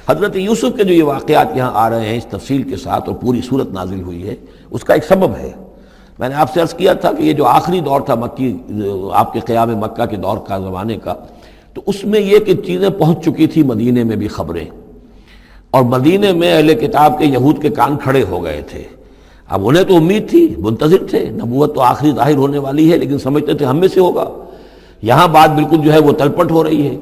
حضرت یوسف کے جو یہ واقعات یہاں آ رہے ہیں اس تفصیل کے ساتھ اور پوری صورت نازل ہوئی ہے، اس کا ایک سبب ہے۔ میں نے آپ سے عرض کیا تھا کہ یہ جو آخری دور تھا مکی، آپ کے قیام مکہ کے دور کا، زمانے کا، تو اس میں یہ کہ چیزیں پہنچ چکی تھی مدینے میں بھی خبریں، اور مدینے میں اہل کتاب کے یہود کے کان کھڑے ہو گئے تھے۔ اب انہیں تو امید تھی، منتظر تھے، نبوت تو آخری ظاہر ہونے والی ہے، لیکن سمجھتے تھے ہم میں سے ہوگا۔ یہاں بات بالکل جو ہے وہ تلپٹ ہو رہی ہے،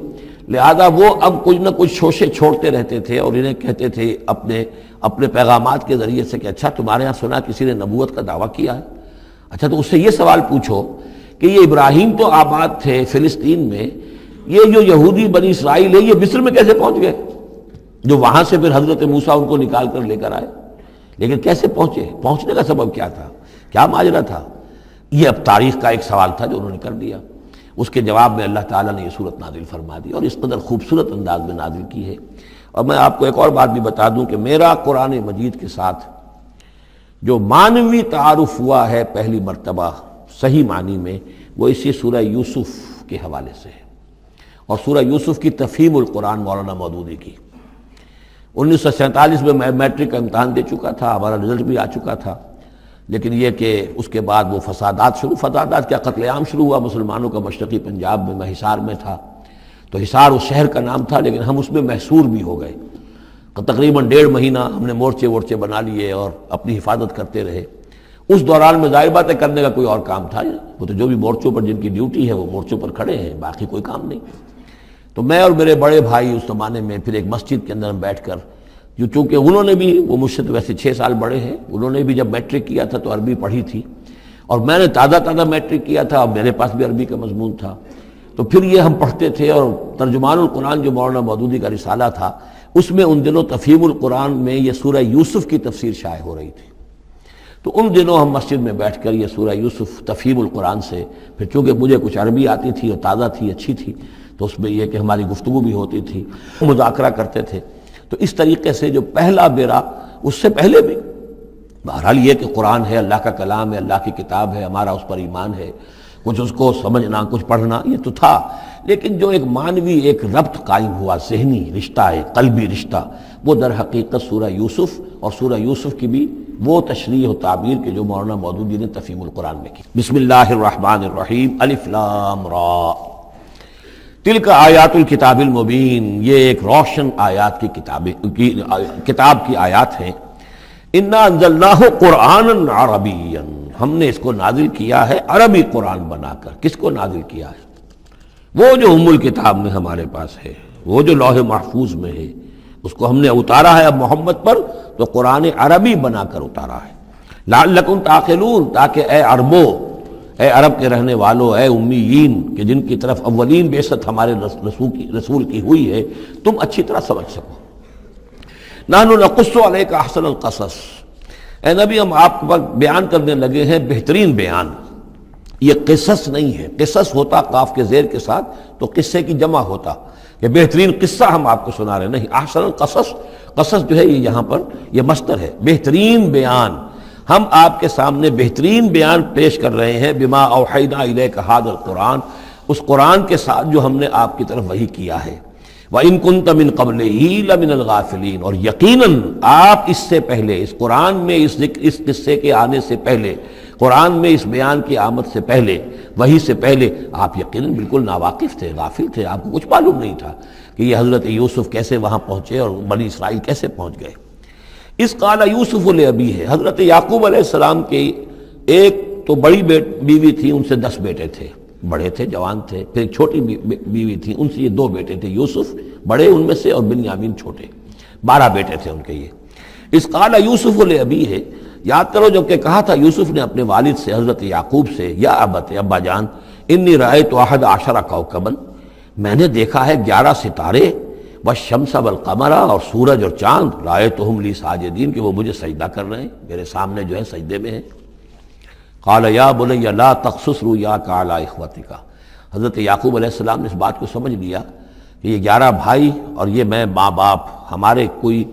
لہذا وہ اب کچھ نہ کچھ شوشے چھوڑتے رہتے تھے اور انہیں کہتے تھے اپنے پیغامات کے ذریعے سے کہ اچھا تمہارے ہاں سنا کسی نے نبوت کا دعویٰ کیا ہے، اچھا تو اس سے یہ سوال پوچھو کہ یہ ابراہیم تو آباد تھے فلسطین میں، یہ جو یہودی بنی اسرائیل ہے یہ مصر میں کیسے پہنچ گئے، جو وہاں سے پھر حضرت موسیٰ ان کو نکال کر لے کر آئے، لیکن کیسے پہنچے، پہنچنے کا سبب کیا تھا، کیا ماجرا تھا؟ یہ اب تاریخ کا ایک سوال تھا جو انہوں نے کر دیا۔ اس کے جواب میں اللہ تعالیٰ نے یہ صورت نازل فرما دی اور اس قدر خوبصورت انداز میں نازل کی ہے۔ اور میں آپ کو ایک اور بات بھی بتا دوں کہ میرا قرآن مجید کے ساتھ جو معنوی تعارف ہوا ہے پہلی مرتبہ صحیح معنی میں، وہ اسی سورہ یوسف کے حوالے سے ہے، اور سورہ یوسف کی تفہیم القرآن مولانا مودودی کی۔ 1947 میں میں میٹرک کا امتحان دے چکا تھا، ہمارا رزلٹ بھی آ چکا تھا، لیکن یہ کہ اس کے بعد وہ فسادات کیا قتل عام شروع ہوا مسلمانوں کا مشرقی پنجاب میں۔ میں حصار میں تھا، تو حصار اس شہر کا نام تھا، لیکن ہم اس میں محصور بھی ہو گئے۔ تقریباً 1.5 مہینہ ہم نے مورچے بنا لیے اور اپنی حفاظت کرتے رہے۔ اس دوران میں ظاہر بات ہے کرنے کا کوئی اور کام تھا، وہ تو جو بھی مورچوں پر جن کی ڈیوٹی ہے وہ مورچوں پر کھڑے ہیں، باقی کوئی کام نہیں۔ تو میں اور میرے بڑے بھائی اس زمانے میں پھر ایک مسجد کے اندر بیٹھ کر، چونکہ انہوں نے بھی، وہ مجھ سے تو ویسے 6 سال بڑے ہیں، انہوں نے بھی جب میٹرک کیا تھا تو عربی پڑھی تھی، اور میں نے تازہ میٹرک کیا تھا اور میرے پاس بھی عربی کا مضمون تھا، تو پھر یہ ہم پڑھتے تھے۔ اور ترجمان القرآن جو مولانا مودودی کا رسالہ تھا، اس میں ان دنوں تفہیم القرآن میں یہ سورہ یوسف کی تفسیر شائع ہو رہی تھی، تو ان دنوں ہم مسجد میں بیٹھ کر یہ سورہ یوسف تفہیم القرآن سے، پھر چونکہ مجھے کچھ عربی آتی تھی اور تازہ تھی، اچھی تھی، تو اس میں یہ کہ ہماری گفتگو بھی ہوتی تھی، مذاکرہ کرتے تھے۔ تو اس طریقے سے جو پہلا بیرا، اس سے پہلے بھی بہرحال یہ کہ قرآن ہے، اللہ کا کلام ہے، اللہ کی کتاب ہے، ہمارا اس پر ایمان ہے، کچھ اس کو سمجھنا، کچھ پڑھنا، یہ تو تھا، لیکن جو ایک معنوی ایک ربط قائم ہوا، ذہنی رشتہ ہے، قلبی رشتہ، وہ در حقیقت سورہ یوسف اور سورہ یوسف کی بھی وہ تشریح و تعبیر کے جو مولانا مودودی نے تفہیم القرآن میں کی۔ بسم اللہ الرحمن الرحیم، الف لام را، تلک آیات الکتاب المبین، یہ ایک روشن آیات کی کتاب کی آیات ہیں۔ انا انزلناہ قرآنا عربیا، ہم نے اس کو نازل کیا ہے عربی قرآن بنا کر۔ کس کو نازل کیا ہے؟ وہ جو ام الکتاب میں ہمارے پاس ہے، وہ جو لوح محفوظ میں ہے، اس کو ہم نے اتارا ہے اب محمد پر، تو قرآن عربی بنا کر اتارا ہے۔ لعلکم تعقلون، تاکہ اے عربو، اے عرب کے رہنے والوں، اے امیین کہ جن کی طرف اولین بعثت ہمارے رسول کی ہوئی ہے، تم اچھی طرح سمجھ سکو۔ نحن نقص علیک احسن القصص، اے نبی ہم آپ پر بیان کرنے لگے ہیں بہترین بیان۔ یہ قصص نہیں ہے، قصص ہوتا قاف کے زیر کے ساتھ تو قصے کی جمع ہوتا، کہ بہترین قصہ ہم آپ کو سنا رہے، نہیں، احسن القصص، قصص جو ہے یہ یہاں پر یہ مصدر ہے، بہترین بیان، ہم آپ کے سامنے بہترین بیان پیش کر رہے ہیں، بما اوحینا الیک ھذا القرآن، اس قرآن کے ساتھ جو ہم نے آپ کی طرف وحی کیا ہے۔ وَإِن كُنتَ مِن قَبْلِهِ لَمِنَ الْغَافِلِينَ، اور یقیناً آپ اس سے پہلے، اس قرآن میں اس قصے کے آنے سے پہلے، قرآن میں اس بیان کی آمد سے پہلے، وحی سے پہلے آپ یقیناً بالکل ناواقف تھے، غافل تھے، آپ کو کچھ معلوم نہیں تھا کہ یہ حضرت یوسف کیسے وہاں پہنچے اور بنی اسرائیل کیسے پہنچ گئے۔ اس قال یوسف لابیہ، حضرت یعقوب علیہ السلام کی ایک تو بڑی بیوی تھی، ان سے 10 بیٹے تھے، بڑے تھے، جوان تھے، پھر ایک چھوٹی بیوی تھی، ان سے یہ 2 بیٹے تھے، یوسف بڑے ان میں سے اور بنیامین چھوٹے، 12 بیٹے تھے ان کے یہ۔ اس قال یوسف لابیہ، یاد کرو جب کہ کہا تھا یوسف نے اپنے والد سے، حضرت یعقوب سے، یا ابت، ابا جان، انی رأیت 11 کوکبا، میں نے دیکھا ہے 11 ستارے، والشمس والقمر، اور سورج اور چاند، رأیتہم لی ساجدین، کہ وہ مجھے سجدہ کر رہے ہیں، میرے سامنے جو ہے سجدے میں ہیں۔ قال یا بنی لا تقصص رؤیاک علی اخوتک، حضرت یعقوب علیہ السلام نے اس بات کو سمجھ لیا کہ یہ 11 بھائی اور یہ میں ماں باپ، ہمارا کوئی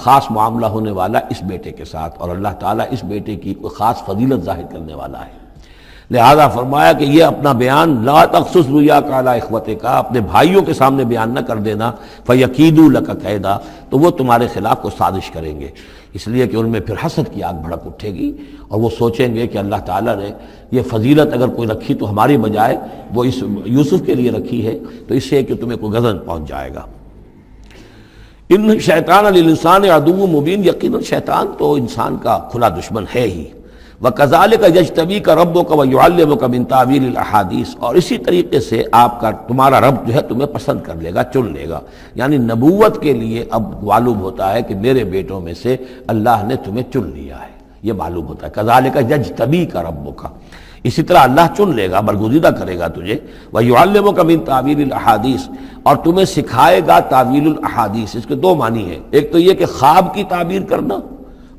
خاص معاملہ ہونے والا اس بیٹے کے ساتھ، اور اللہ تعالیٰ اس بیٹے کی کوئی خاص فضیلت ظاہر کرنے والا ہے۔ لہذا فرمایا کہ یہ اپنا بیان لا تخصص رؤیاک علی اخوتک، اپنے بھائیوں کے سامنے بیان نہ کر دینا، فیکیدوا لک کیدا، تو وہ تمہارے خلاف کو سازش کریں گے، اس لیے کہ ان میں پھر حسد کی آگ بھڑک اٹھے گی اور وہ سوچیں گے کہ اللہ تعالیٰ نے یہ فضیلت اگر کوئی رکھی تو ہماری بجائے وہ اس یوسف کے لیے رکھی ہے، تو اس سے کہ تمہیں کوئی غضب پہنچ جائے گا۔ ان شیطان للانسان عدو مبین، یقیناً شیطان تو انسان کا کھلا دشمن ہے ہی۔ وَكَذَلِكَ يَجْتَبِيكَ رَبُّكَ وَيُعَلِّمُكَ مِن تَأْوِيلِ الْأَحَادِيثِ، اور اسی طریقے سے تمہارا رب جو ہے تمہیں پسند کر لے گا، چن لے گا، یعنی نبوت کے لیے اب معلوم ہوتا ہے کہ میرے بیٹوں میں سے اللہ نے تمہیں چن لیا ہے، یہ معلوم ہوتا ہے۔ كَذَلِكَ يَجْتَبِيكَ رَبُّكَ، اسی طرح اللہ چن لے گا، برگزیدہ کرے گا تجھے۔ وَيُعَلِّمُكَ مِن تَأْوِيلِ الْأَحَادِيثِ، اور تمہیں سکھائے گا تعویل الاحادیث۔ اس کے دو معنی ہیں، ایک تو یہ کہ خواب کی تعبیر کرنا،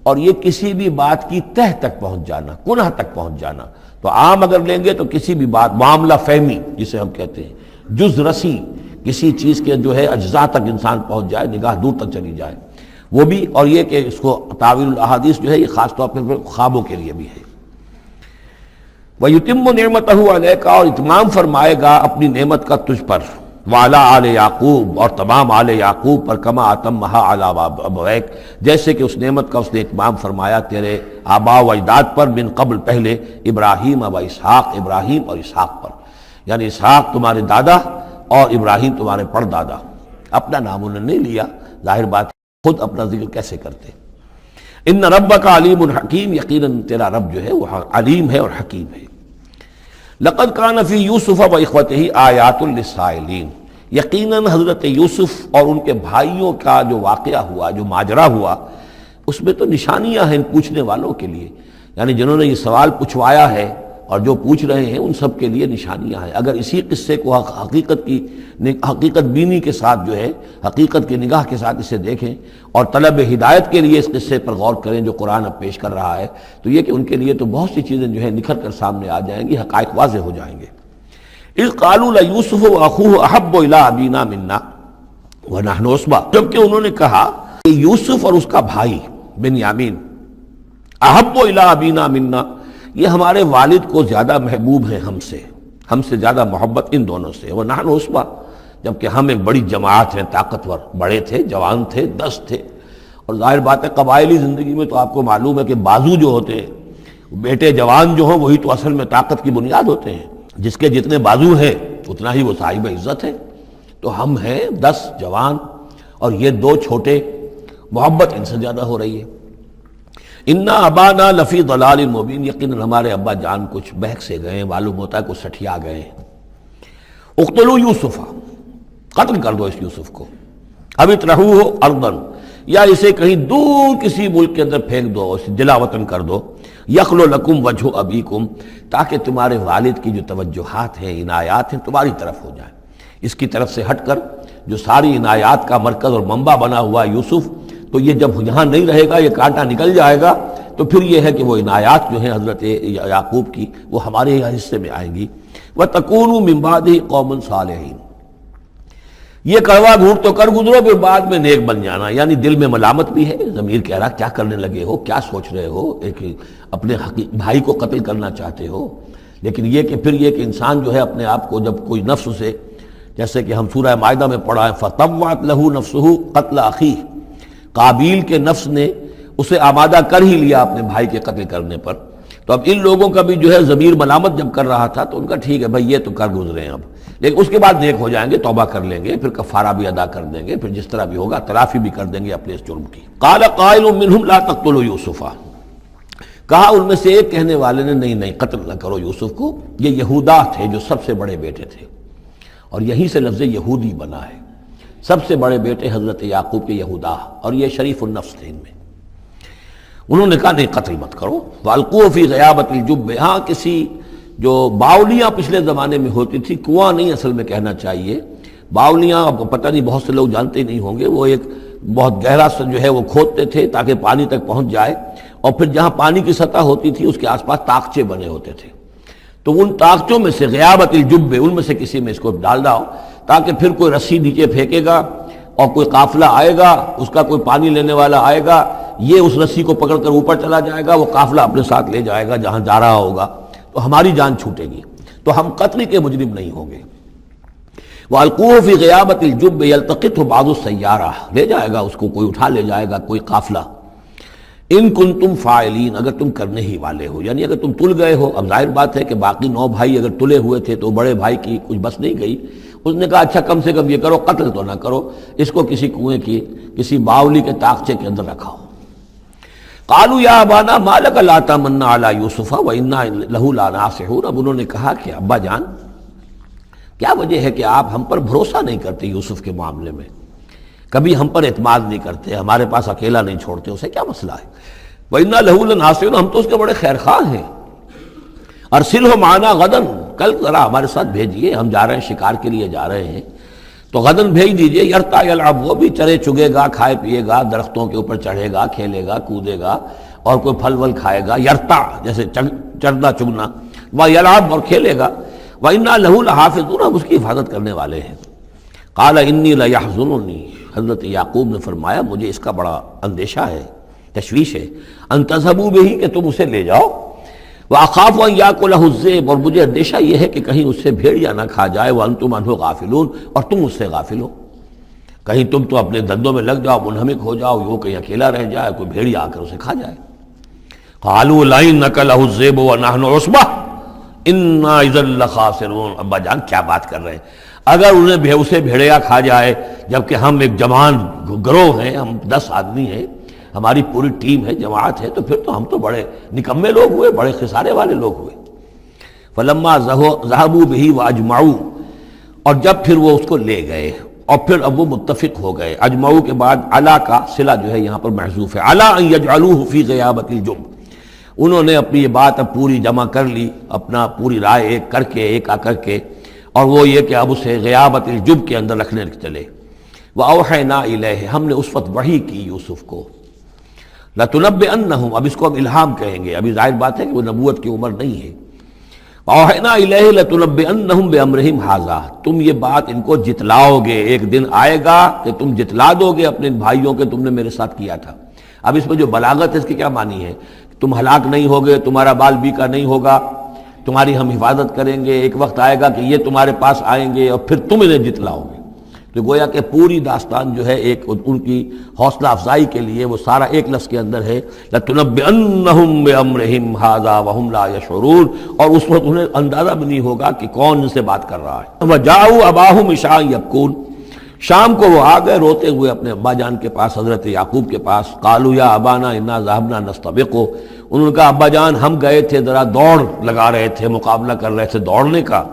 اور یہ کسی بھی بات کی تہ تک پہنچ جانا، کنہ تک پہنچ جانا۔ تو عام اگر لیں گے تو کسی بھی بات، معاملہ فہمی جسے ہم کہتے ہیں، جز رسی، کسی چیز کے جو ہے اجزاء تک انسان پہنچ جائے، نگاہ دور تک چلی جائے، وہ بھی۔ اور یہ کہ اس کو تعویل الاحادیث جو ہے یہ خاص طور پر خوابوں کے لیے بھی ہے۔ وَيُتِمُّ نِعْمَتَهُ عَلَيْكَ، اور اتمام فرمائے گا اپنی نعمت کا تجھ پر، وعلی آل یعقوب، اور تمام آل یعقوب پر، کما اتمھا علی ابویک، جیسے کہ اس نعمت کا اس نے اتمام فرمایا تیرے آباء و اجداد پر، من قبل پہلے، ابراہیم و اسحاق، ابراہیم اور اسحاق پر، یعنی اسحاق تمہارے دادا اور ابراہیم تمہارے پردادا۔ اپنا نام انہوں نے نہیں لیا، ظاہر بات خود اپنا ذکر کیسے کرتے۔ ان ربک علیم حکیم، یقیناً تیرا رب جو ہے وہ علیم ہے اور حکیم ہے۔ لقد کان فی یوسف و اخوتہ آیات للسائلین، یقیناً حضرت یوسف اور ان کے بھائیوں کا جو واقعہ ہوا، جو ماجرا ہوا، اس میں تو نشانیاں ہیں ان پوچھنے والوں کے لیے، یعنی جنہوں نے یہ سوال پوچھوایا ہے اور جو پوچھ رہے ہیں ان سب کے لیے نشانیاں ہیں۔ اگر اسی قصے کو حقیقت بینی کے ساتھ جو ہے، حقیقت کی نگاہ کے ساتھ اسے دیکھیں اور طلب ہدایت کے لیے اس قصے پر غور کریں جو قرآن اب پیش کر رہا ہے، تو یہ کہ ان کے لیے تو بہت سی چیزیں جو ہے نکھر کر سامنے آ جائیں گی، حقائق واضح ہو جائیں گے۔ اذ قالوا لیوسف واخوہ احب الی ابینا منا ونحن عصبہ، جبکہ انہوں نے کہا کہ یوسف اور اس کا بھائی بنیامین احب الی ابینا منا، یہ ہمارے والد کو زیادہ محبوب ہیں ہم سے زیادہ محبت ان دونوں سے، ونحن عصبہ، جبکہ ہم ایک بڑی جماعت ہیں، طاقتور، بڑے تھے، جوان تھے، 10 تھے۔ اور ظاہر بات ہے قبائلی زندگی میں تو آپ کو معلوم ہے کہ بازو جو ہوتے ہیں، بیٹے جوان جو ہوں وہی تو اصل میں طاقت کی بنیاد ہوتے ہیں، جس کے جتنے بازو ہیں اتنا ہی وہ صاحب عزت ہے۔ تو ہم ہیں 10 جوان اور یہ 2 چھوٹے، محبت ان سے زیادہ ہو رہی ہے۔ انا ابانا لفی ضلال مبین، یقیناً ہمارے ابا جان کچھ بہک سے گئے، معلوم ہوتا ہے کچھ سٹھیا گئے۔ اقتلوا یوسف، قتل کر دو اس یوسف کو، اب اطرحوہ ارضا، یا اسے کہیں دور کسی ملک کے اندر پھینک دو، اسے جلا وطن کر دو، یخلو لکم وجہ ابیکم، تاکہ تمہارے والد کی جو توجہات ہیں، عنایات ہیں، تمہاری طرف ہو جائیں۔ اس کی طرف سے ہٹ کر جو ساری عنایات کا مرکز اور منبع بنا ہوا یوسف، تو یہ جب یہاں نہیں رہے گا، یہ کانٹا نکل جائے گا، تو پھر یہ ہے کہ وہ عنایات جو ہیں حضرت یعقوب کی وہ ہمارے حصے میں آئیں گی۔ وَتَكُونُوا مِن بَعْدِهِ قَوْمًا صَالِحِينَ، یہ کڑوا گھونٹ تو کر گزرو پھر بعد میں نیک بن جانا، یعنی دل میں ملامت بھی ہے، ضمیر کہہ رہا کیا کرنے لگے ہو، کیا سوچ رہے ہو، ایک اپنے بھائی کو قتل کرنا چاہتے ہو۔ لیکن یہ کہ پھر یہ کہ انسان جو ہے اپنے آپ کو جب کوئی نفس سے، جیسے کہ ہم سورہ مائدہ میں پڑھا ہے، فَطَوَّعَتْ لَهُ نَفْسُهُ قَتْلَ أَخِيهِ، قابیل کے نفس نے اسے آمادہ کر ہی لیا اپنے بھائی کے قتل کرنے پر۔ تو اب ان لوگوں کا بھی جو ہے ضمیر ملامت جب کر رہا تھا تو ان کا ٹھیک ہے بھائی یہ تو کر گزرے ہیں اب، لیکن اس کے بعد نیک ہو جائیں گے، توبہ کر لیں گے، پھر کفارہ بھی ادا کر دیں گے، پھر جس طرح بھی ہوگا تلافی بھی کر دیں گے اپنے اس جرم کی۔ قال قائل منهم لا تقتلوا یوسف، کہا ان میں سے ایک کہنے والے نے نہیں قتل نہ کرو یوسف کو۔ یہ یہودا تھے جو سب سے بڑے بیٹے تھے، اور یہیں سے لفظ یہودی بنا ہے، سب سے بڑے بیٹے حضرت یعقوب کے یہودا، اور یہ شریف النفس تھے ان میں۔ انہوں نے کہا نہیں قتل مت کرو۔ وَأَلْقُوهُ فِي غَيَابَةِ الْجُبِّ، ہاں کسی جو باولیاں پچھلے زمانے میں ہوتی تھی، کنواں نہیں اصل میں کہنا چاہیے، باولیاں اب پتہ نہیں بہت سے لوگ جانتے ہی نہیں ہوں گے، وہ ایک بہت گہرا سا جو ہے وہ کھودتے تھے تاکہ پانی تک پہنچ جائے، اور پھر جہاں پانی کی سطح ہوتی تھی اس کے آس پاس تاکچے بنے ہوتے تھے، تو ان تاکچوں میں سے غیابت الجب، ان میں سے کسی میں اس کو ڈال داؤ تاکہ پھر کوئی رسی نیچے پھینکے گا اور کوئی قافلہ آئے گا، اس کا کوئی پانی لینے والا آئے گا، یہ اس رسی کو پکڑ کر اوپر چلا جائے گا، وہ قافلہ اپنے ساتھ لے جائے گا جہاں جا رہا ہوگا۔ تو ہماری جان چھوٹے گی، تو ہم قتل کے مجرم نہیں ہوں گے۔ وَأَلْقُوهُ فِي غِيَابَةِ الْجُبِّ يَلْتَقِطْهُ بَعْضُ السَّيَّارَةِ، لے جائے گا اس کو، کوئی اٹھا لے جائے گا، کوئی قافلہ۔ ان کنتم فاعلین، اگر تم کرنے ہی والے ہو، یعنی اگر تم تل گئے ہو۔ اب ظاہر بات ہے کہ باقی 9 بھائی اگر تلے ہوئے تھے تو بڑے بھائی کی کچھ بس نہیں گئی، اس نے کہا اچھا کم سے کم یہ کرو، قتل تو نہ کرو، اس کو کسی کنویں کی کسی باولی کے طاقچے کے اندر رکھاؤ۔ قالوا یا ابانا ما لک لا تمنا علی یوسف وانا لہ لناصحون، اب انہوں نے کہا کہ ابا جان کیا وجہ ہے کہ آپ ہم پر بھروسہ نہیں کرتے یوسف کے معاملے میں، کبھی ہم پر اعتماد نہیں کرتے، ہمارے پاس اکیلا نہیں چھوڑتے، اسے کیا مسئلہ ہے؟ وَإِنَّا لَهُ لَنَاصِحُونَ، ہم تو اس کے بڑے خیر خواہ ہیں۔ أَرْسِلْهُ مَعَنَا غَدًا، کل ذرا ہمارے ساتھ بھیجیے، ہم جا رہے ہیں، شکار کے لیے جا رہے ہیں، تو غدن بھیج دیجیے۔ یرتا یلعب، وہ بھی چرے چگے گا، کھائے پیے گا، درختوں کے اوپر چڑھے گا، کھیلے گا، کودے گا، اور کوئی پھل ول کھائے گا، یرتا جیسے چرنا چگنا، وہ یلعب اور کھیلے گا۔ وَإِنَّا لَهُ لَحَافِظُونَ، ہم اس کی حفاظت کرنے والے ہیں۔ قَالَ إِنِّي لَيَحْزُنُنِي، حضرت یعقوب نے فرمایا مجھے اس کا بڑا اندیشہ ہے، تشویش ہے، ان تذهبوا به، کہ تم اسے لے جاؤ، وَأَخَافُ أَن يَأْكُلَهُ الذِّئْبُ، اور مجھے اندیشہ یہ ہے کہ کہیں اس سے بھیڑیا نہ کھا جائے، وَأَنتُمْ عَنْهُ غَافِلُونَ، اور تم اس سے غافل ہو، کہیں تم تو اپنے دندوں میں لگ جاؤ، منہمک ہو جاؤ، وہ کہیں اکیلا رہ جائے، کوئی بھیڑیا آ کر اسے کھا جائے۔ قَالُوا لَئِن أَكَلَهُ الذِّئْبُ وَنَحْنُ عُصْبَةٌ إِنَّا إِذًا لَخَاسِرُونَ، ابا جان کیا بات کر رہے ہیں، اگر انہیں اسے بھیڑیا کھا جائے جبکہ ہم ایک جوان گروہ ہیں، ہم 10 آدمی ہیں، ہماری پوری ٹیم ہے، جماعت ہے، تو پھر تو ہم تو بڑے نکمے لوگ ہوئے، بڑے خسارے والے لوگ ہوئے۔ فلما ذهبوا به واجمعوا، اور جب پھر وہ اس کو لے گئے اور پھر اب وہ متفق ہو گئے۔ اجمعوا کے بعد علا کا صلہ جو ہے یہاں پر محذوف ہے، علا ان یجعلوه فی غیابۃ الجب، انہوں نے اپنی یہ بات اب پوری جمع کر لی، اپنا پوری رائے ایک کر کے، ایک آ کر کے، اور وہ یہ کہ اب اسے غیابۃ الجب کے اندر رکھنے چلے۔ وَأَوْحَيْنَا إِلَيْهِ، ہم نے اس وقت وحی کی یوسف کو، لَتُنَبِّئَنَّهُمْ، اب اس کو ہم الہام کہیں گے، ابھی ظاہر بات ہے کہ وہ نبوت کی عمر نہیں ہے۔ وَأَوْحَيْنَا إِلَيْهِ لَتُنَبِّئَنَّهُمْ بِأَمْرِهِمْ هَٰذَا، تم یہ بات ان کو جتلاؤ گے، ایک دن آئے گا کہ تم جتلا دو گے اپنے بھائیوں کے تم نے میرے ساتھ کیا تھا۔ اب اس میں جو بلاغت ہے اس کی کیا معنی ہے؟ تم ہلاک نہیں ہوگے، تمہارا بال بیکا نہیں ہوگا، تمہاری ہم حفاظت کریں گے، ایک وقت آئے گا کہ یہ تمہارے پاس آئیں گے اور پھر تم انہیں جتلاؤ گے۔ تو گویا کہ پوری داستان جو ہے ایک ان کی حوصلہ افزائی کے لیے وہ سارا ایک لفظ کے اندر ہے، لَتُنَبِّئَنَّهُمْ بِأَمْرِهِمْ هَٰذَا وَهُمْ لَا يَشْعُرُونَ، اور اس وقت انہیں اندازہ بھی نہیں ہوگا کہ کون ان سے بات کر رہا ہے۔ وَجَاءُوا أَبَاهُمْ عِشَاءً يَبْكُونَ، شام کو وہ آ گئے روتے ہوئے اپنے ابا جان کے پاس، حضرت یعقوب کے پاس۔ قَالُوا يَا أَبَانَا إِنَّا ذَهَبْنَا نَسْتَبِقُ، انہوں نے کہا ابا جان ہم گئے تھے، ذرا دوڑ لگا رہے تھے، مقابلہ کر رہے تھے دوڑنے کا۔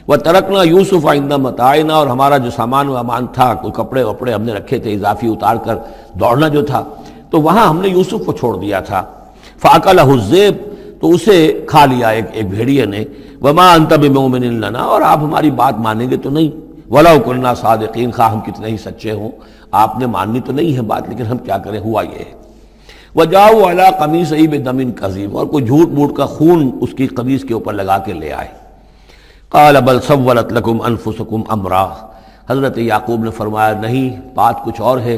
وَتَرَكْنَا يُوسُفَ عِندَ مَتَاعِنَا، اور ہمارا جو سامان و امان تھا، کوئی کپڑے وپڑے ہم نے رکھے تھے اضافی اتار کر، دوڑنا جو تھا تو وہاں ہم نے یوسف کو چھوڑ دیا تھا۔ فَأَكَلَهُ الذِّئْبُ، تو اسے کھا لیا ایک بھیڑیے نے۔ وَمَا أَنْتَ بِمُؤْمِنٍ لَنَا، اور آپ ہماری بات مانیں گے تو نہیں۔ وَلَوْ كُنَّا صَادِقِينَ، خواہ ہم کتنے ہی سچے ہوں، آپ نے ماننی تو نہیں ہے بات، لیکن ہم کیا کریں، ہوا یہ ہے۔ وَجَاءُوا عَلَىٰ قَمِيصِهِ بِدَمٍ كَذِيبٍ، اور کوئی جھوٹ موٹ کا خون اس کی قمیص کے اوپر لگا کے لے آئے۔ قَالَ بَلْ سَوَّلَتْ لَكُمْ أَنفُسُكُمْ أَمْرًا، حضرت یعقوب نے فرمایا نہیں، بات کچھ اور ہے،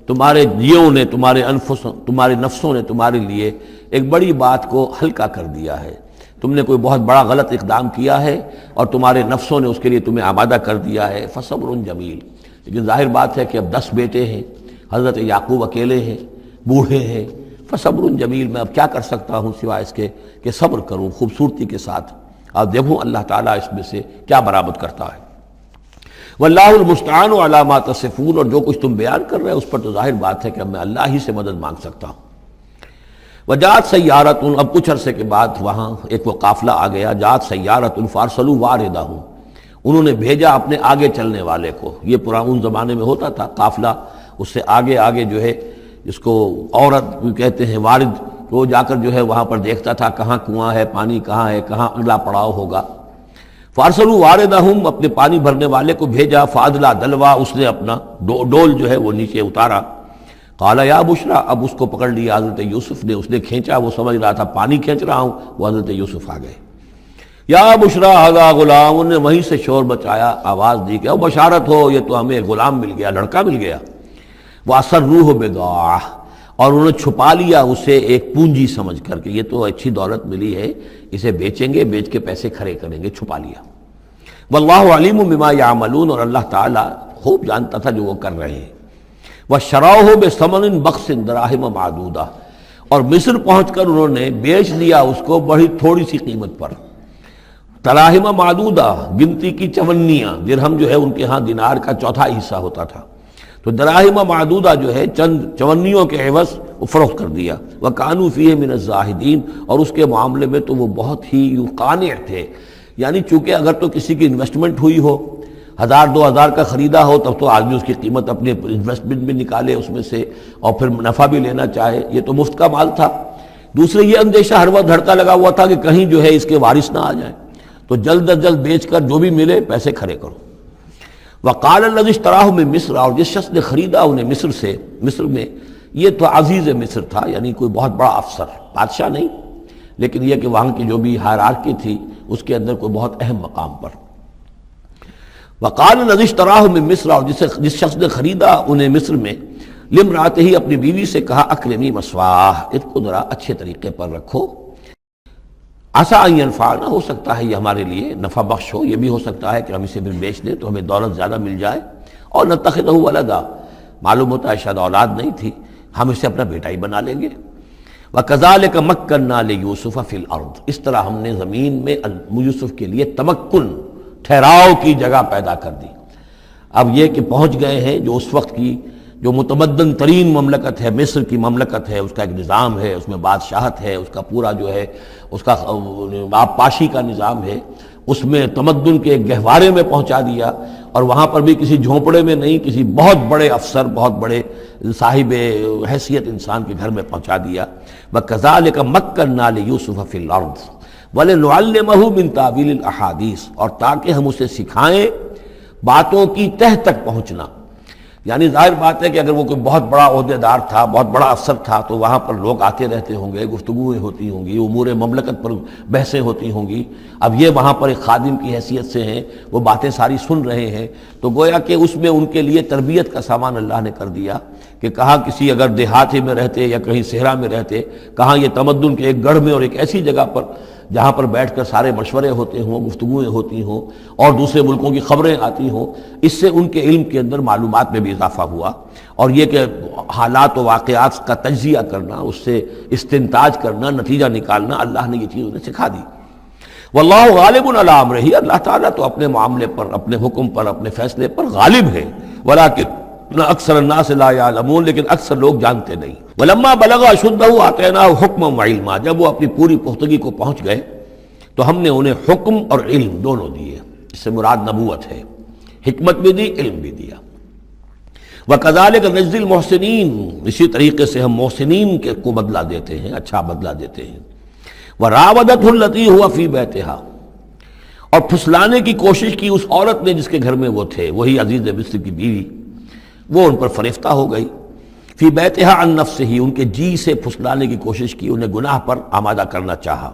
تمہارے جیوں نے، تمہارے نفسوں نے تمہارے لیے ایک بڑی بات کو ہلکا کر دیا ہے، تم نے کوئی بہت بڑا غلط اقدام کیا ہے اور تمہارے نفسوں نے اس کے لیے تمہیں آمادہ کر دیا ہے۔ فصبر جمیل، لیکن ظاہر بات ہے کہ اب 10 بیٹے ہیں، حضرت یعقوب اکیلے ہیں، بوڑھے ہیں، فصبر جمیل، میں اب کیا کر سکتا ہوں سوائے اس کے کہ صبر کروں خوبصورتی کے ساتھ، اور دیکھوں اللہ تعالیٰ اس میں سے کیا برآمد کرتا ہے۔ واللہ المستعان علی ما تصفون، اور جو کچھ تم بیان کر رہے ہیں اس پر تو ظاہر بات ہے کہ اب میں اللہ ہی سے مدد مانگ سکتا ہوں۔ وجاءت سیارۃ، اب کچھ عرصے کے بعد وہاں ایک وہ قافلہ آ گیا، جاءت سیارۃ فارسلوا واردہم، انہوں نے بھیجا اپنے آگے چلنے والے کو۔ یہ پرانے زمانے میں ہوتا تھا قافلہ، اس سے آگے آگے جو ہے اس کو عورت کہتے ہیں وارد، وہ جا کر جو ہے وہاں پر دیکھتا تھا کہاں کنواں ہے، پانی کہاں ہے، کہاں اگلا پڑاؤ ہوگا۔ فارسلوا واردہم، اپنے پانی بھرنے والے کو بھیجا، فادلا دلوا، اس نے اپنا ڈول جو ہے وہ نیچے اتارا۔ قال یا بشرا، اب اس کو پکڑ لیا حضرت یوسف نے، اس نے کھینچا، وہ سمجھ رہا تھا پانی کھینچ رہا ہوں، وہ حضرت یوسف آ گئے۔ یا بشرا ھذا غلام، انہوں نے وہیں سے شور بچایا، آواز دی کہ او بشارت ہو، یہ تو ہمیں غلام مل گیا، لڑکا مل گیا۔ واسروہ بضاعہ، اور انہوں نے چھپا لیا اسے ایک پونجی سمجھ کر کہ یہ تو اچھی دولت ملی ہے، اسے بیچیں گے، بیچ کے پیسے کھڑے کریں گے، چھپا لیا۔ واللہ علیم بما یعملون، اور اللہ تعالیٰ خوب جانتا تھا جو وہ کر رہے ہیں۔ وَشَرَوْهُ بِثَمَنٍ بَخْسٍ دَرَاهِمَ مَعْدُودَةٍ، اور مصر پہنچ کر انہوں نے بیچ دیا اس کو بڑی تھوڑی سی قیمت پر، دراہم معدودہ، گنتی کی چونیاں، درہم جو ہے ان کے ہاں دینار کا چوتھا حصہ ہوتا تھا، تو دراہم معدودہ جو ہے چند چونیوں کے عوض وہ فروخت کر دیا۔ وَكَانُوا فِيهِ مِنَ الزَّاهِدِينَ، اور اس کے معاملے میں تو وہ بہت ہی قانع تھے، یعنی چونکہ اگر تو کسی کی انویسٹمنٹ ہوئی ہو، 1000-2000 کا خریدا ہو، تب تو آدمی اس کی قیمت اپنے انویسٹمنٹ بھی نکالے اس میں سے اور پھر نفع بھی لینا چاہے، یہ تو مفت کا مال تھا۔ دوسرے یہ اندیشہ ہر وقت دھڑکا لگا ہوا تھا کہ کہیں جو ہے اس کے وارث نہ آ جائیں، تو جلد از جلد بیچ کر جو بھی ملے پیسے کھڑے کرو۔ وقال الذی اشتراہ من مصر، اور جس شخص نے خریدا انہیں مصر سے، مصر میں یہ تو عزیز مصر تھا، یعنی کوئی بہت بڑا افسر، بادشاہ نہیں، لیکن یہ کہ وہاں کی جو بھی ہائرارکی تھی اس کے اندر کوئی بہت اہم مقام پر۔ وقال الذی اشتراہ من مصر، اور جس شخص نے خریدا انہیں مصر میں، لامرأتہ، اپنی بیوی سے کہا اکرمی مثواہ، اس کو ذرا اچھے طریقے پر رکھو، عسیٰ ان ینفعنا، ہو سکتا ہے یہ ہمارے لیے نفع بخش ہو، یہ بھی ہو سکتا ہے کہ ہم اسے پھر بیچ دیں تو ہمیں دولت زیادہ مل جائے، اور نتخذہ ولدا، معلوم ہوتا ہے شاید اولاد نہیں تھی، ہم اسے اپنا بیٹا ہی بنا لیں گے۔ وَكَذَلِكَ مَكَّنَّا لِيُوسُفَ فِي الْأَرْضِ، اس طرح ہم نے زمین میں یوسف کے لیے تمکن، ٹھہراؤ کی جگہ پیدا کر دی۔ اب یہ کہ پہنچ گئے ہیں جو اس وقت کی جو متمدن ترین مملکت ہے، مصر کی مملکت ہے، اس کا ایک نظام ہے، اس میں بادشاہت ہے، اس کا پورا جو ہے اس کا آبپاشی کا نظام ہے، اس میں تمدن کے ایک گہوارے میں پہنچا دیا، اور وہاں پر بھی کسی جھونپڑے میں نہیں، کسی بہت بڑے افسر، بہت بڑے صاحب حیثیت انسان کے گھر میں پہنچا دیا۔ وَكَذَلِكَ مَكَّنَّا لِيُوسُفَ فِي الْأَرْضِ وَلِنُعَلِّمَهُ مِن تَأْوِيلِ الْأَحَادِيثِ، اور تاکہ ہم اسے سکھائیں باتوں کی تہ تک پہنچنا۔ یعنی ظاہر بات ہے کہ اگر وہ کوئی بہت بڑا عہدے دار تھا، بہت بڑا افسر تھا، تو وہاں پر لوگ آتے رہتے ہوں گے، گفتگویں ہوتی ہوں گی، امور مملکت پر بحثیں ہوتی ہوں گی۔ اب یہ وہاں پر ایک خادم کی حیثیت سے ہیں، وہ باتیں ساری سن رہے ہیں، تو گویا کہ اس میں ان کے لیے تربیت کا سامان اللہ نے کر دیا کہ کہاں کسی اگر دیہاتی میں رہتے یا کہیں صحرا میں رہتے، کہاں یہ تمدن کے ایک گڑھ میں اور ایک ایسی جگہ پر جہاں پر بیٹھ کر سارے مشورے ہوتے ہوں، گفتگویں ہوتی ہوں، اور دوسرے ملکوں کی خبریں آتی ہوں، اس سے ان کے علم کے اندر معلومات میں بھی اضافہ ہوا، اور یہ کہ حالات و واقعات کا تجزیہ کرنا، اس سے استنتاج کرنا، نتیجہ نکالنا، اللہ نے یہ چیز انہیں سکھا دی۔ واللہ غالب علی امرہ، اللہ تعالیٰ تو اپنے معاملے پر، اپنے حکم پر، اپنے فیصلے پر غالب ہے، ولکن اکثر الناس لا یعلمون، لیکن اکثر لوگ جانتے نہیں۔ ولما بلغ اشدہ آتیناہ حکما وعلما، جب وہ اپنی پوری پختگی کو پہنچ گئے تو ہم نے انہیں حکم اور علم دونوں دیے، اس سے مراد نبوت ہے، حکمت بھی دی، علم بھی دیا۔ وکذالک نجزی المحسنین، اسی طریقے سے ہم محسنین کو بدلہ دیتے ہیں، اچھا بدلہ دیتے ہیں۔ وراودتہ التی ہوا فی بیتہا، اور پھسلانے کی کوشش کی اس عورت نے جس کے گھر میں وہ تھے، وہی عزیز مصر کی بیوی، وہ ان پر فریفتہ ہو گئی۔ فی بیتہا عن نفسہ، ان کے جی سے پھسلانے کی کوشش کی، انہیں گناہ پر آمادہ کرنا چاہا،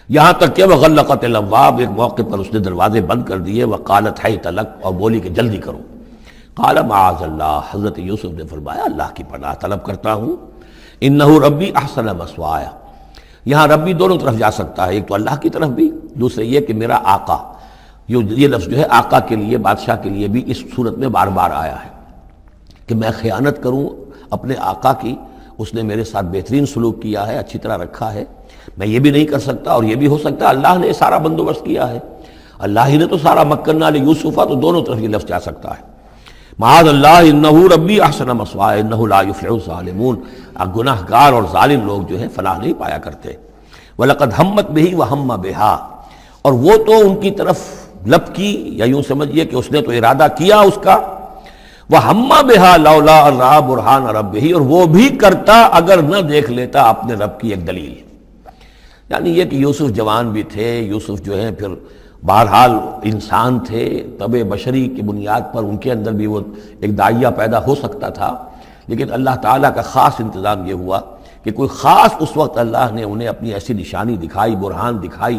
یہاں تک کہ وغلقت الابواب، ایک موقع پر اس نے دروازے بند کر دیے، وقالت حیت لک، اور بولی کہ جلدی کرو۔ قال معاذ اللہ، حضرت یوسف نے فرمایا اللہ کی پناہ طلب کرتا ہوں، انہ ربی احسن مثوایا، یہاں ربی دونوں طرف جا سکتا ہے، ایک تو اللہ کی طرف بھی، دوسرے یہ کہ میرا آقا، یہ لفظ جو ہے آقا کے لیے، بادشاہ کے لیے بھی اس صورت میں بار بار آیا ہے کہ میں خیانت کروں اپنے آقا کی، اس نے میرے ساتھ بہترین سلوک کیا ہے، اچھی طرح رکھا ہے، میں یہ بھی نہیں کر سکتا، اور یہ بھی ہو سکتا ہے اللہ نے سارا بندوبست کیا ہے، اللہ ہی نے تو سارا مکننا لیوسف، تو دونوں طرف یہ لفظ جا سکتا ہے۔ معاذ اللہ انہ ربی احسن مثوایا انہ لا یفلح الظالمون، گناہ گار اور ظالم لوگ جو ہیں فلاح نہیں پایا کرتے۔ وَلَقَدْ هَمَّتْ بِهِ وَهَمَّ بِهَا، اور وہ تو ان کی طرف لپکی، یا یوں سمجھیے کہ اس نے تو ارادہ کیا اس کا، وَهَمَّ بِهَا لَوْلَا أَن رَأَىٰ بُرْهَانَ رَبِّهِ، اور وہ بھی کرتا اگر نہ دیکھ لیتا اپنے رب کی ایک دلیل، یعنی یہ کہ یوسف جوان بھی تھے، یوسف جو ہیں پھر بہرحال انسان تھے، طبع بشری کی بنیاد پر ان کے اندر بھی وہ ایک داعیہ پیدا ہو سکتا تھا، لیکن اللہ تعالیٰ کا خاص انتظام یہ ہوا کہ کوئی خاص اس وقت اللہ نے انہیں اپنی ایسی نشانی دکھائی، برہان دکھائی۔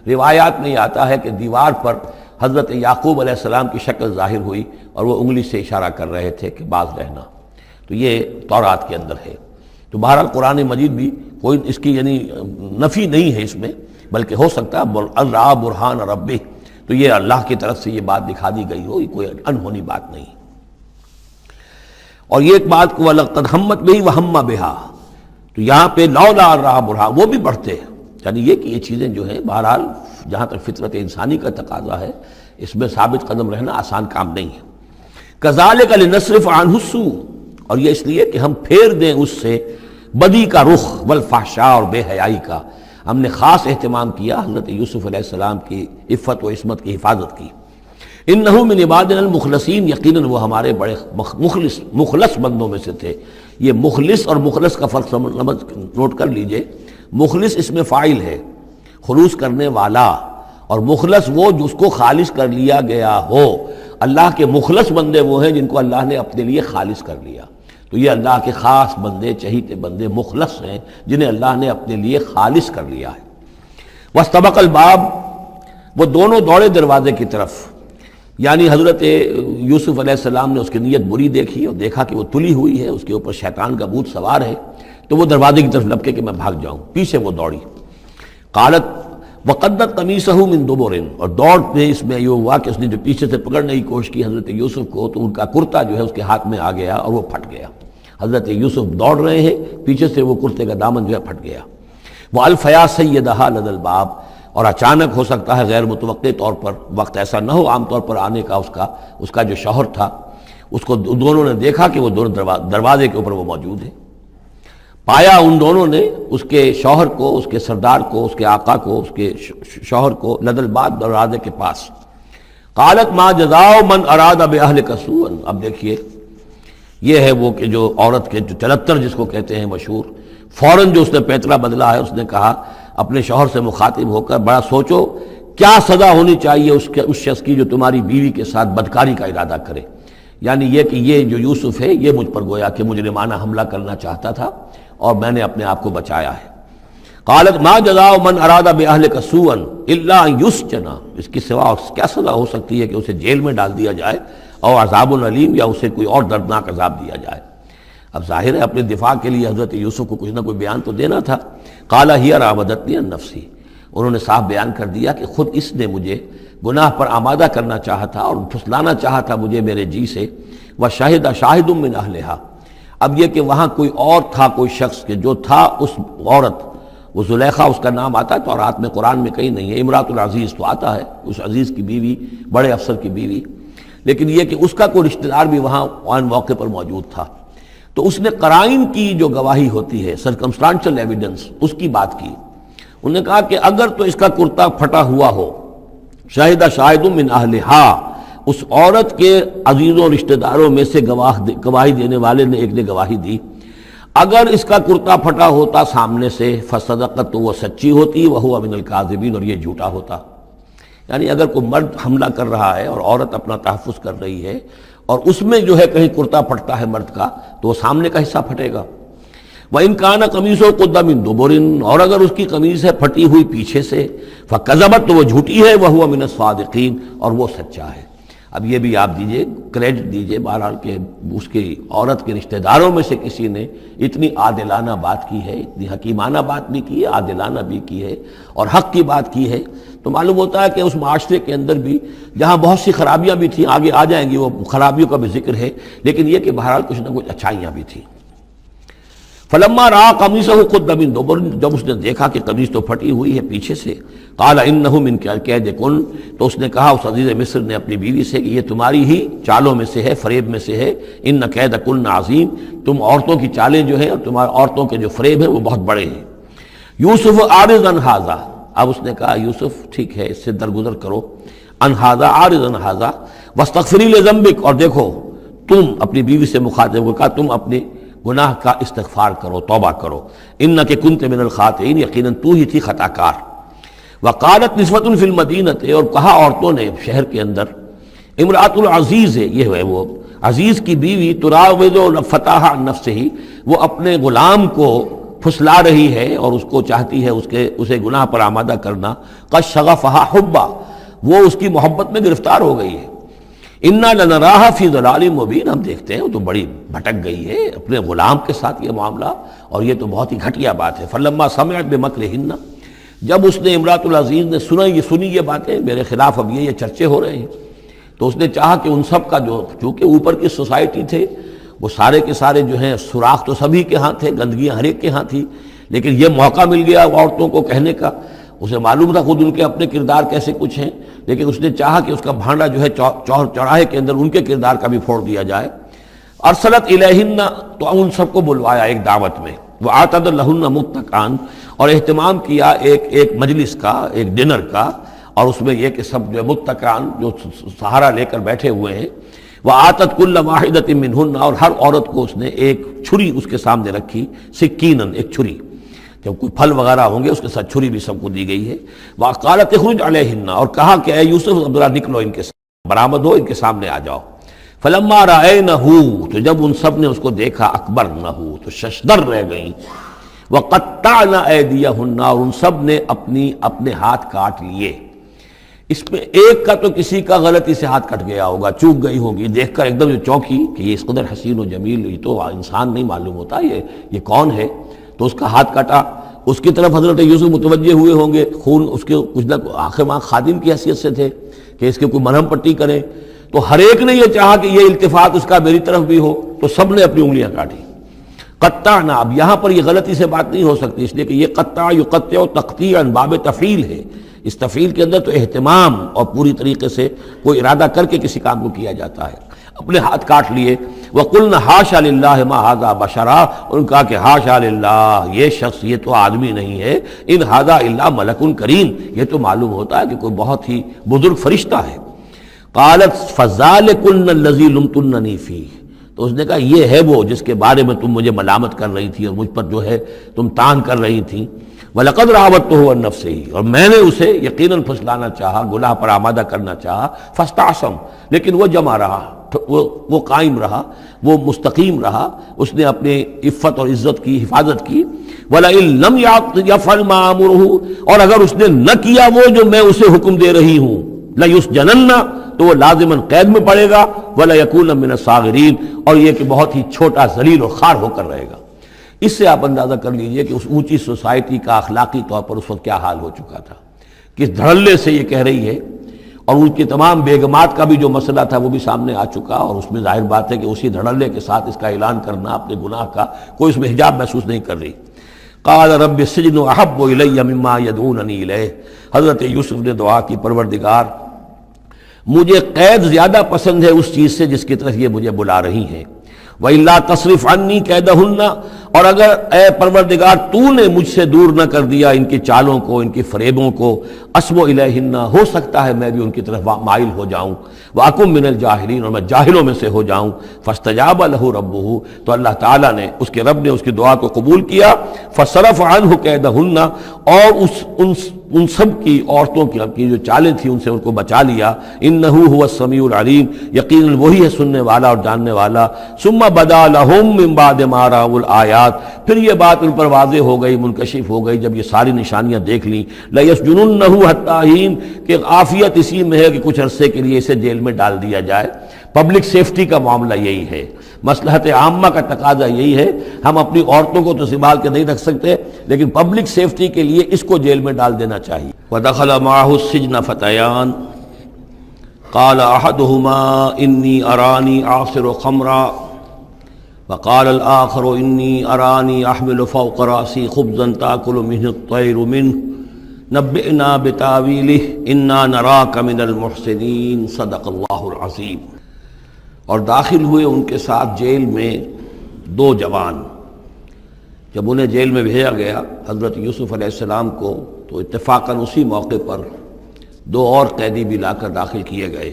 روایات میں یہ آتا ہے کہ دیوار پر حضرت یعقوب علیہ السلام کی شکل ظاہر ہوئی، اور وہ انگلی سے اشارہ کر رہے تھے کہ باز رہنا، تو یہ تورات کے اندر ہے۔ تو بہرحال قرآن مجید بھی کوئی اس کی یعنی نفی نہیں ہے اس میں، بلکہ ہو سکتا ہے الرا برہان ربہ، تو یہ اللہ کی طرف سے یہ بات دکھا دی گئی ہو، یہ کوئی انہونی بات نہیں۔ اور یہ ایک بات کو وَلَقَدْ ہَمَّتْ بِهِ وَهَمَّ بِهَا، تو یہاں پہ لولا الرا برہان، وہ بھی بڑھتے ہیں، یعنی یہ کہ یہ چیزیں جو ہیں بہرحال جہاں تک فطرت انسانی کا تقاضا ہے اس میں ثابت قدم رہنا آسان کام نہیں ہے۔ كَذَلِكَ لِنَصْرِفَ عَنْهُ السُّوءَ، اور یہ اس لیے کہ ہم پھیر دیں اس سے بدی کا رخ والفحشاء، اور بے حیائی کا۔ ہم نے خاص اہتمام کیا حضرت یوسف علیہ السلام کی عفت و عصمت کی حفاظت کی۔ انہ من عبادنا المخلصین، یقیناً وہ ہمارے بڑے مخلص بندوں میں سے تھے۔ یہ مخلص اور مخلص کا فرق نوٹ کر لیجئے۔ مخلص اس میں فاعل ہے، خلوص کرنے والا، اور مخلص وہ جس کو خالص کر لیا گیا ہو۔ اللہ کے مخلص بندے وہ ہیں جن کو اللہ نے اپنے لیے خالص کر لیا، تو یہ اللہ کے خاص بندے، چہیتے بندے مخلص ہیں جنہیں اللہ نے اپنے لیے خالص کر لیا ہے۔ واستبق الباب، وہ دونوں دوڑے دروازے کی طرف، یعنی حضرت یوسف علیہ السلام نے اس کی نیت بری دیکھی اور دیکھا کہ وہ تلی ہوئی ہے، اس کے اوپر شیطان کا بھوت سوار ہے، تو وہ دروازے کی طرف لپکے کہ میں بھاگ جاؤں، پیچھے وہ دوڑی۔ قالت وقدت قمیصہ من دبر، اور دوڑتے اس میں یہ ہوا کہ اس نے جو پیچھے سے پکڑنے کی کوشش کی حضرت یوسف کو، تو ان کا کرتا جو ہے اس کے ہاتھ میں آ گیا اور وہ پھٹ گیا۔ حضرت یوسف دوڑ رہے ہیں، پیچھے سے وہ کرتے کا دامن جو ہے پھٹ گیا۔ وَأَلْفَيَا سَيِّدَهَا لَدَى الْبَابِ، اور اچانک ہو سکتا ہے غیر متوقع طور پر، وقت ایسا نہ ہو عام طور پر آنے کا، اس کا جو شوہر تھا، اس کو دونوں نے دیکھا کہ وہ دونوں دروازے کے اوپر وہ موجود ہے۔ پایا ان دونوں نے اس کے شوہر کو، اس کے سردار کو، اس کے آقا کو، اس کے شوہر کو لدى الباب، دروازے کے پاس۔ قالت ما جزاء من اراد باهلك سوءا، اب دیکھیے یہ ہے وہ کہ جو عورت کے جو چلتر جس کو کہتے ہیں مشہور، فوراً جو اس نے پیتلا بدلا ہے، اس نے کہا اپنے شوہر سے مخاطب ہو کر، بڑا سوچو کیا سزا ہونی چاہیے اس شخص کی جو تمہاری بیوی کے ساتھ بدکاری کا ارادہ کرے، یعنی یہ کہ یہ جو یوسف ہے یہ مجھ پر گویا کہ مجرمانہ حملہ کرنا چاہتا تھا اور میں نے اپنے آپ کو بچایا ہے۔ قالت ما جزاء من اراد باهلك سوءا الا ان يسجن، اس کی سوا کیا سزا ہو سکتی ہے کہ اسے جیل میں ڈال دیا جائے، اور عذاب علیم، یا اسے کوئی اور دردناک عذاب دیا جائے۔ اب ظاہر ہے اپنے دفاع کے لیے حضرت یوسف کو کچھ نہ کوئی بیان تو دینا تھا۔ قال هي راودتني عن نفسي، انہوں نے صاف بیان کر دیا کہ خود اس نے مجھے گناہ پر آمادہ کرنا چاہا تھا اور پھسلانا چاہا تھا مجھے میرے جی سے۔ وشهد شاهد من اهلها، اب یہ کہ وہاں کوئی اور تھا، کوئی شخص کہ جو تھا اس عورت، وہ زلیخا اس کا نام آتا ہے تو رات میں قرآن میں کہیں نہیں ہے، امراۃ العزیز تو آتا ہے، اس عزیز کی بیوی، بڑے افسر کی بیوی، لیکن یہ کہ اس کا کوئی رشتہ دار بھی وہاں آن موقع پر موجود تھا، تو اس نے قرائن کی جو گواہی ہوتی ہے، سرکمسٹانشل ایویڈنس، اس کی بات کی۔ انہوں نے کہا کہ اگر تو اس کا کرتا پھٹا ہوا ہو، شاہد شاہد من اہلہا، اس عورت کے عزیزوں رشتہ داروں میں سے گواہی دینے والے نے ایک نے گواہی دی، اگر اس کا کرتا پھٹا ہوتا سامنے سے، فصدقت، تو وہ سچی ہوتی، وہو من الکاذبین، اور یہ جھوٹا ہوتا۔ یعنی اگر کوئی مرد حملہ کر رہا ہے اور عورت اپنا تحفظ کر رہی ہے، اور اس میں جو ہے کہیں کرتا پھٹتا ہے مرد کا، تو وہ سامنے کا حصہ پھٹے گا۔ وَإِنْ كَانَ قَمِيصُهُ قُدَّ مِن دُبُرٍ، اور اگر اس کی قمیص ہے پھٹی ہوئی پیچھے سے، فَكَذَبَتْ، تو وہ جھوٹی ہے، وَهُوَ مِنَ الصَّادِقِينَ، اور وہ سچا ہے۔ اب یہ بھی آپ دیجئے، کریڈٹ دیجئے بہرحال کہ اس کی عورت کے رشتہ داروں میں سے کسی نے اتنی عادلانہ بات کی ہے، اتنی حکیمانہ بات بھی کی ہے، عادلانہ بھی کی ہے، اور حق کی بات کی ہے، تو معلوم ہوتا ہے کہ اس معاشرے کے اندر بھی جہاں بہت سی خرابیاں بھی تھیں، آگے آ جائیں گی وہ خرابیوں کا بھی ذکر ہے، لیکن یہ کہ بہرحال کچھ نہ کچھ اچھائیاں بھی تھیں۔ فلما رأى قميصه قد من دبر، جب اس نے دیکھا کہ قمیص تو پھٹی ہوئی ہے پیچھے سے، قال انه من کید کن، تو اس نے کہا اس عزیز مصر نے اپنی بیوی سے کہ یہ تمہاری ہی چالوں میں سے ہے، فریب میں سے ہے، ان کید کن عظیم، تم عورتوں کی چالیں جو ہیں اور تمہاری عورتوں کے جو فریب ہیں وہ بہت بڑے ہیں۔ یوسف اعرض عن ھذا، اب اس نے کہا یوسف ٹھیک ہے اس سے درگزر کرو، عن ھذا، اعرض عن ھذا، واستغفری لذنبک، اور دیکھو تم اپنی بیوی سے مخاطب ہو کہا تم اپنی گناہ کا استغفار کرو، توبہ کرو، انک کنت من الخاطئین، یقیناً تو ہی تھی خطا کار۔ وقالت نسوۃ فی المدینہ، اور کہا عورتوں نے شہر کے اندر، امرأۃ العزیز ہے، یہ ہے وہ عزیز کی بیوی، تراود فتاح عن نفسہ، وہ اپنے غلام کو پھسلا رہی ہے اور اس کو چاہتی ہے اسے گناہ پر آمادہ کرنا، قد شغفہا حبا، وہ اس کی محبت میں گرفتار ہو گئی ہے۔ انا لنراہا فی ضلال مبین، ہم دیکھتے ہیں وہ تو بڑی بھٹک گئی ہے اپنے غلام کے ساتھ یہ معاملہ، اور یہ تو بہت ہی گھٹیا بات ہے۔ فلما سمعت بمکرہن، جب اس نے امراۃ العزیز نے سنی یہ باتیں میرے خلاف، اب یہ چرچے ہو رہے ہیں، تو اس نے چاہا کہ ان سب کا جو چونکہ اوپر کی سوسائٹی تھے وہ سارے کے سارے جو ہیں سوراخ تو سبھی کے ہاں تھے، گندگیاں ہر ایک کے ہاں تھی، لیکن یہ موقع مل گیا عورتوں کو کہنے کا۔ اسے معلوم تھا خود ان کے اپنے کردار کیسے کچھ ہیں، لیکن اس نے چاہا کہ اس کا بھانڈا جو ہے چوراہے کے اندر ان کے کردار کا بھی پھوڑ دیا جائے۔ ارسلت الیہن، تو ان سب کو بلوایا ایک دعوت میں، وَأَعْتَدَ لَهُنَّ مُتَّكَئًا، اور اہتمام کیا ایک مجلس کا، ایک ڈنر کا، اور اس میں یہ کہ سب جو متکئان جو سہارا لے کر بیٹھے ہوئے ہیں، وَآتَتْ كُلَّ وَاحِدَةٍ مِّنْهُنَّ، اور ہر عورت کو اس نے ایک چھری اس کے سامنے رکھی، سکینن، ایک چھری، جب کوئی پھل وغیرہ ہوں گے اس کے ساتھ چھری بھی سب کو دی گئی ہے۔ وَقَالَتْ اخْرُجْ عَلَيْهِنَّ، اور کہا کہ اے یوسف عبداللہ نکلو ان کے سامنے، برآمد ہو، ان کے سامنے آ جاؤ۔ فَلَمَّا رَأَيْنَهُ، تو جب ان سب نے اس کو دیکھا، اکبرنہ، تو ششدر رہ گئیں، وَقَطَّعْنَ أَيْدِيَهُنَّ، اور ان سب نے اپنے ہاتھ کاٹ لیے۔ اس میں ایک کا تو کسی کا غلطی سے ہاتھ کٹ گیا ہوگا، چوک گئی ہوگی، دیکھ کر ایک دم جو چونکی کہ یہ اس قدر حسین و جمیل، یہ تو انسان نہیں معلوم ہوتا، یہ کون ہے، تو اس کا ہاتھ کٹا۔ اس کی طرف حضرت یوسف متوجہ ہوئے ہوں گے، خون اس کے کچھ نہ آخر ماں خادم کی حیثیت سے تھے کہ اس کے کوئی مرہم پٹی کریں، تو ہر ایک نے یہ چاہا کہ یہ التفات اس کا میری طرف بھی ہو، تو سب نے اپنی انگلیاں کاٹی۔ قطعنا، اب یہاں پر یہ غلطی سے بات نہیں ہو سکتی، اس لیے کہ یہ قطع یقطع تقطیعا باب تفعیل ہے، اس تفعیل کے اندر تو اہتمام اور پوری طریقے سے کوئی ارادہ کر کے کسی کام کو کیا جاتا ہے۔ اپنے ہاتھ کاٹ لیے۔ وَقُلْنَا حَاشَا لِلَّهِ مَا هَذَا بَشَرًا، اور ان کہا کہ حاشا للہ، یہ شخص یہ تو آدمی نہیں ہے، ان هَذَا إِلَّا مَلَكٌ کریم، یہ تو معلوم ہوتا ہے کہ کوئی بہت ہی بزرگ فرشتہ ہے۔ قالت فَذَلِكُنَّ الَّذِي لُمْتُنَّنِي فِيهِ، تو اس نے کہا یہ ہے وہ جس کے بارے میں تم مجھے ملامت کر رہی تھی اور مجھ پر جو ہے تم تان کر رہی تھی۔ وَلَقَدْ رَاوَدتُّهُ عَن نَّفْسِهِ، اور میں نے اسے یقیناً پھسلانا چاہا، گناہ پر آمادہ کرنا چاہا، فَاسْتَعْصَمَ، لیکن وہ جمع رہا، وہ قائم رہا، وہ مستقیم رہا، اس نے اپنے عفت اور عزت کی حفاظت کی۔ وَلَئِن لَّمْ يَفْعَلْ مَا آمُرُهُ، اور اگر اس نے نہ کیا وہ جو میں اسے حکم دے رہی ہوں، لَيُسْجَنَنَّ، تو وہ لازماً قید میں پڑے گا، وَلَيَكُونَ مِنَ الصَّاغِرِينَ، اور یہ کہ بہت ہی چھوٹا ذلیل اور خوار ہو کر رہے گا۔ اس سے آپ اندازہ کر لیجئے کہ اس اونچی سوسائٹی کا اخلاقی طور پر اس وقت کیا حال ہو چکا تھا، کس دھڑلے سے یہ کہہ رہی ہے، اور ان کی تمام بیگمات کا بھی جو مسئلہ تھا وہ بھی سامنے آ چکا، اور اس میں ظاہر بات ہے کہ اسی دھڑلے کے ساتھ اس کا اعلان کرنا اپنے گناہ کا، کوئی اس میں حجاب محسوس نہیں کر رہی۔ قال رب السجن احب الی مما یدعوننی الیہ، حضرت یوسف نے دعا کی، پروردگار مجھے قید زیادہ پسند ہے اس چیز سے جس کی طرف یہ مجھے بلا رہی ہیں۔ وَإِلَّا تَصْرِفْ عَنِّي كَيْدَهُنَّ، اور اگر اے پروردگار تو نے مجھ سے دور نہ کر دیا ان کی چالوں کو، ان کی فریبوں کو، أَصْبُ إِلَيْهِنَّ، ہو سکتا ہے میں بھی ان کی طرف مائل ہو جاؤں، وَأَكُن مِّنَ الْجَاهِلِينَ، اور میں جاہلوں میں سے ہو جاؤں۔ فَاسْتَجَابَ لَهُ رَبُّهُ، تو اللہ تعالیٰ نے، اس کے رب نے اس کی دعا کو قبول کیا۔ فَصَرَفَ عَنْهُ كَيْدَهُنَّ، اور ان سب کی عورتوں کی جو چالیں تھیں ان سے ان کو بچا لیا۔ إِنَّهُ هُوَ السَّمِيعُ الْعَلِيمُ، یقیناً وہی ہے سننے والا اور جاننے والا۔ ثُمَّ بَدَا لَهُم مِّن بَعْدِ مَا رَأَوُا الْآيَاتِ، پھر یہ بات ان پر واضح ہو گئی، منکشف ہو گئی جب یہ ساری نشانیاں دیکھ لیں۔ لَيَسْجُنُنَّهُ حَتَّىٰ حِينٍ، کہ عافیت اسی میں ہے کہ کچھ عرصے کے لیے اسے جیل میں ڈال دیا جائے۔ پبلک سیفٹی کا معاملہ یہی ہے، مصلحت عامہ کا تقاضا یہی ہے۔ ہم اپنی عورتوں کو تو سنبھال کے نہیں رکھ سکتے، لیکن پبلک سیفٹی کے لیے اس کو جیل میں ڈال دینا چاہیے۔ وَدَخَلَ مَعَهُ السِّجْنَ فَتَيَانِ قَالَ أَحَدُهُمَا إِنِّي أَرَانِي أَعْصِرُ خَمْرًا وَقَالَ الْآخَرُ إِنِّي أَرَانِي أَحْمِلُ فَوْقَ رَأْسِي خُبْزًا تَأْكُلُ مِنْهُ الطَّيْرُ مِنْهُ نَبِّئْنَا بِتَأْوِيلِهِ إِنَّا نَرَاكَ مِنَ الْمُحْسِنِينَ صدق اللہ العظیم۔ اور داخل ہوئے ان کے ساتھ جیل میں دو جوان۔ جب انہیں جیل میں بھیجا گیا حضرت یوسف علیہ السلام کو، تو اتفاقاً اسی موقع پر دو اور قیدی بھی لا کر داخل کیے گئے۔